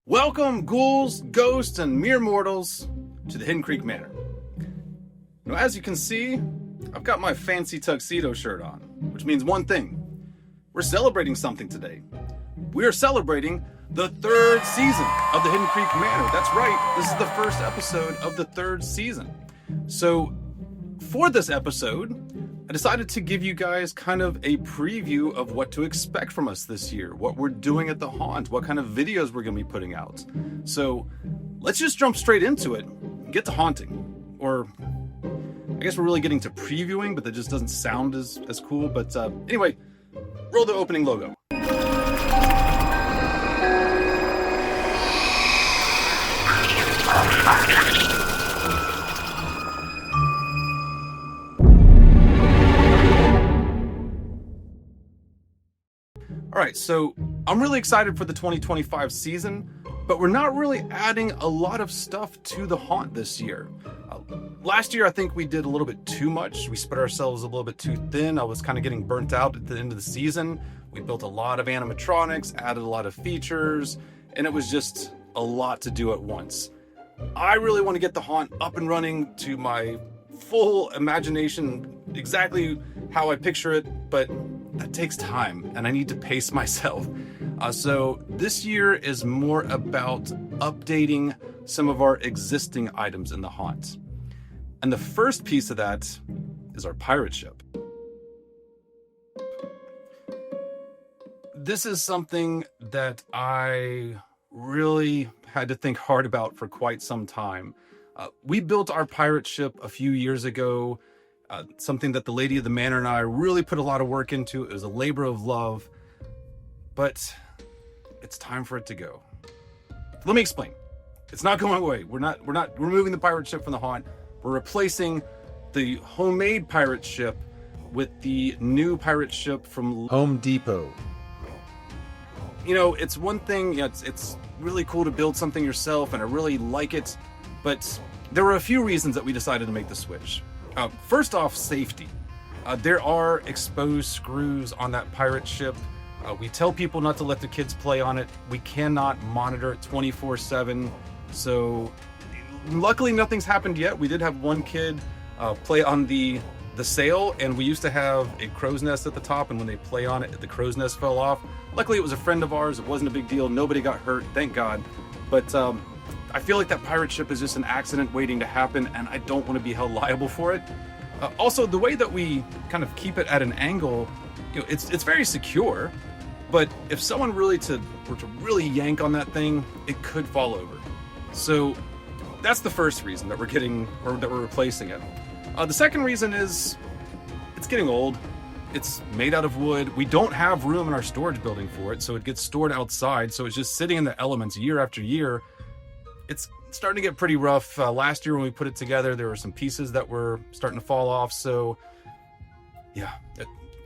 Welcome, ghouls, ghosts, and mere mortals, to the Hidden Creek Manor. Now, as you can see, I've got my fancy tuxedo shirt on, which means one thing. We're celebrating something today. We're celebrating the third season of the Hidden Creek Manor. That's right, this is the first episode of the third season. So, for this episode, I decided to give you guys kind of a preview of what to expect from us this year, what we're doing at the haunt, what kind of videos we're going to be putting out. So let's just jump straight into it and get to haunting. Or I guess we're really getting to previewing, but that just doesn't sound as cool. But anyway, roll the opening logo. Alright, so I'm really excited for the 2025 season, but we're not really adding a lot of stuff to the haunt this year. Last year I think we did a little bit too much. We spread ourselves a little bit too thin. I was kind of getting burnt out at the end of the season. We built a lot of animatronics, added a lot of features, and it was just a lot to do at once. I really want to get the haunt up and running to my full imagination, exactly how I picture it, but that takes time and I need to pace myself. So this year is more about updating some of our existing items in the haunt. And the first piece of that is our pirate ship. This is something that I really had to think hard about for quite some time. We built our pirate ship a few years ago. Something that the lady of the manor and I really put a lot of work into. It was a labor of love, but it's time for it to go. Let me explain. It's not going away. We're not removing the pirate ship from the haunt. We're replacing the homemade pirate ship with the new pirate ship from Home Depot. You know, it's one thing, you know, it's really cool to build something yourself, and I really like it, but there were a few reasons that we decided to make the switch. First off, safety. There are exposed screws on that pirate ship. We tell people not to let the kids play on it. We cannot monitor it 24/7. So luckily nothing's happened yet. We did have one kid play on the sail, and we used to have a crow's nest at the top, and when they play on it, the crow's nest fell off. Luckily it was a friend of ours. It wasn't a big deal. Nobody got hurt, thank God. But I feel like that pirate ship is just an accident waiting to happen, and I don't want to be held liable for it. Also, the way that we kind of keep it at an angle, you know, it's very secure, but if someone were to really yank on that thing, it could fall over. So that's the first reason that we're replacing it. The second reason is it's getting old. It's made out of wood. We don't have room in our storage building for it, so it gets stored outside, so it's just sitting in the elements year after year. It's starting to get pretty rough. Last year when we put it together, there were some pieces that were starting to fall off. So yeah,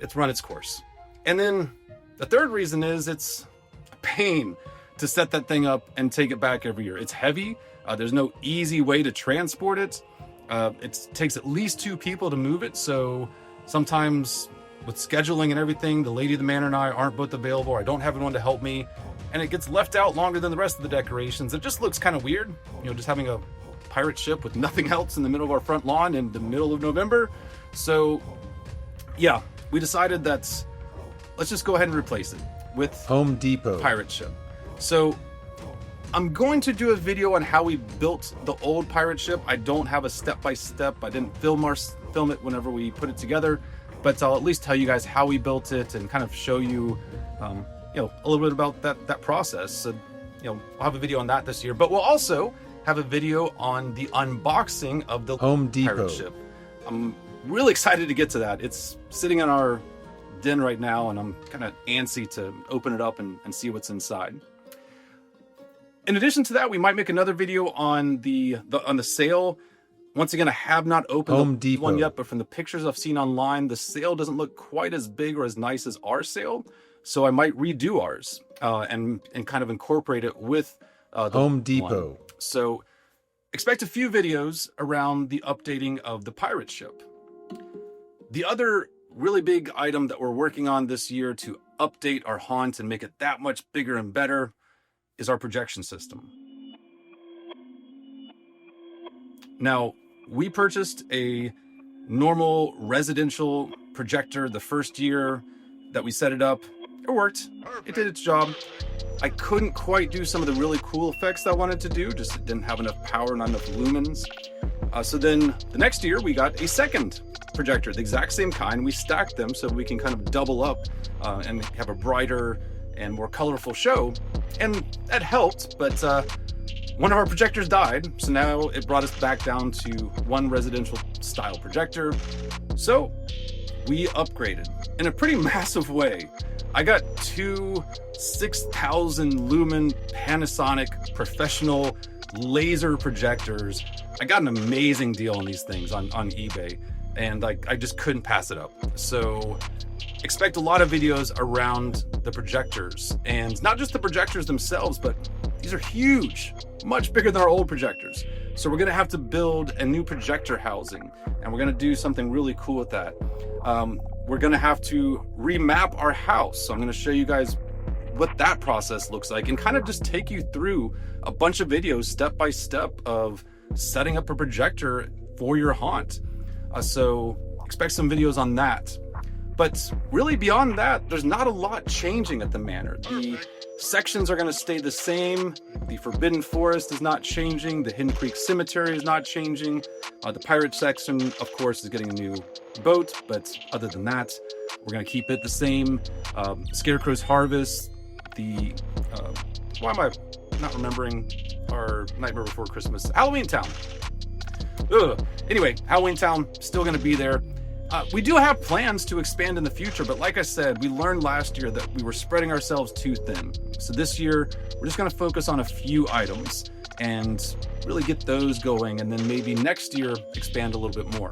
it's run its course. And then the third reason is it's a pain to set that thing up and take it back every year. It's heavy. There's no easy way to transport it. It takes at least 2 people to move it. So sometimes with scheduling and everything, the lady of the manor and I aren't both available. I don't have anyone to help me. And it gets left out longer than the rest of the decorations. It just looks kind of weird, you know, just having a pirate ship with nothing else in the middle of our front lawn in the middle of November. So yeah, we decided that let's just go ahead and replace it with Home Depot pirate ship. So I'm going to do a video on how we built the old pirate ship. I don't have a step-by-step. I didn't film it whenever we put it together, but I'll at least tell you guys how we built it and kind of show you you know, a little bit about that process. So, you know, we'll have a video on that this year, but we'll also have a video on the unboxing of the Home Depot pirate ship. I'm really excited to get to that. It's sitting in our den right now, and I'm kind of antsy to open it up and see what's inside. In addition to that, we might make another video on the sail. Once again, I have not opened the one yet, but from the pictures I've seen online, the sail doesn't look quite as big or as nice as our sail. So I might redo ours and kind of incorporate it with the Home Depot. one. So expect a few videos around the updating of the pirate ship. The other really big item that we're working on this year to update our haunt and make it that much bigger and better is our projection system. Now, we purchased a normal residential projector the first year that we set it up. It worked. It did its job. I couldn't quite do some of the really cool effects I wanted to do, just it didn't have enough power, not enough lumens. So then the next year we got a second projector, the exact same kind. We stacked them so we can kind of double up and have a brighter and more colorful show. And that helped, but one of our projectors died, so now it brought us back down to one residential style projector. So we upgraded in a pretty massive way. I got two 6,000 lumen Panasonic professional laser projectors. I got an amazing deal on these things on eBay, and I just couldn't pass it up. So expect a lot of videos around the projectors, and not just the projectors themselves, but these are huge, much bigger than our old projectors. So we're gonna have to build a new projector housing, and we're gonna do something really cool with that. We're gonna have to remap our house. So I'm gonna show you guys what that process looks like and kind of just take you through a bunch of videos step by step of setting up a projector for your haunt. So expect some videos on that. But really beyond that, there's not a lot changing at the manor. The sections are going to stay the same. The Forbidden Forest is not changing. The Hidden Creek Cemetery is not changing. The pirate section, of course, is getting a new boat. But other than that, we're going to keep it the same. Scarecrow's Harvest. The why am I not remembering our Nightmare Before Christmas? Halloween Town. Ugh. Anyway, Halloween Town still going to be there. We do have plans to expand in the future, but like I said, we learned last year that we were spreading ourselves too thin. So this year, we're just going to focus on a few items and really get those going, and then maybe next year expand a little bit more.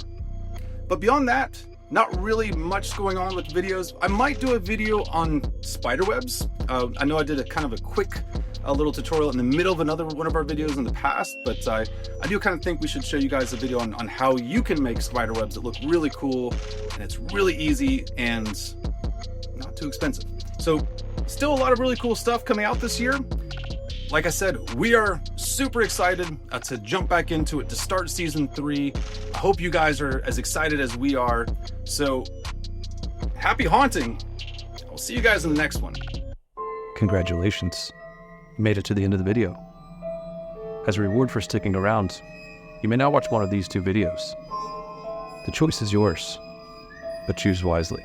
But beyond that, not really much going on with videos. I might do a video on spiderwebs. I know I did a kind of a quick little tutorial in the middle of another one of our videos in the past, but I do kind of think we should show you guys a video on how you can make spiderwebs that look really cool, and it's really easy and not too expensive. So still a lot of really cool stuff coming out this year. Like I said, we are super excited to jump back into it, to start season 3. I hope you guys are as excited as we are. So happy haunting. I'll see you guys in the next one. Congratulations. You made it to the end of the video. As a reward for sticking around, you may now watch one of these 2 videos. The choice is yours, but choose wisely.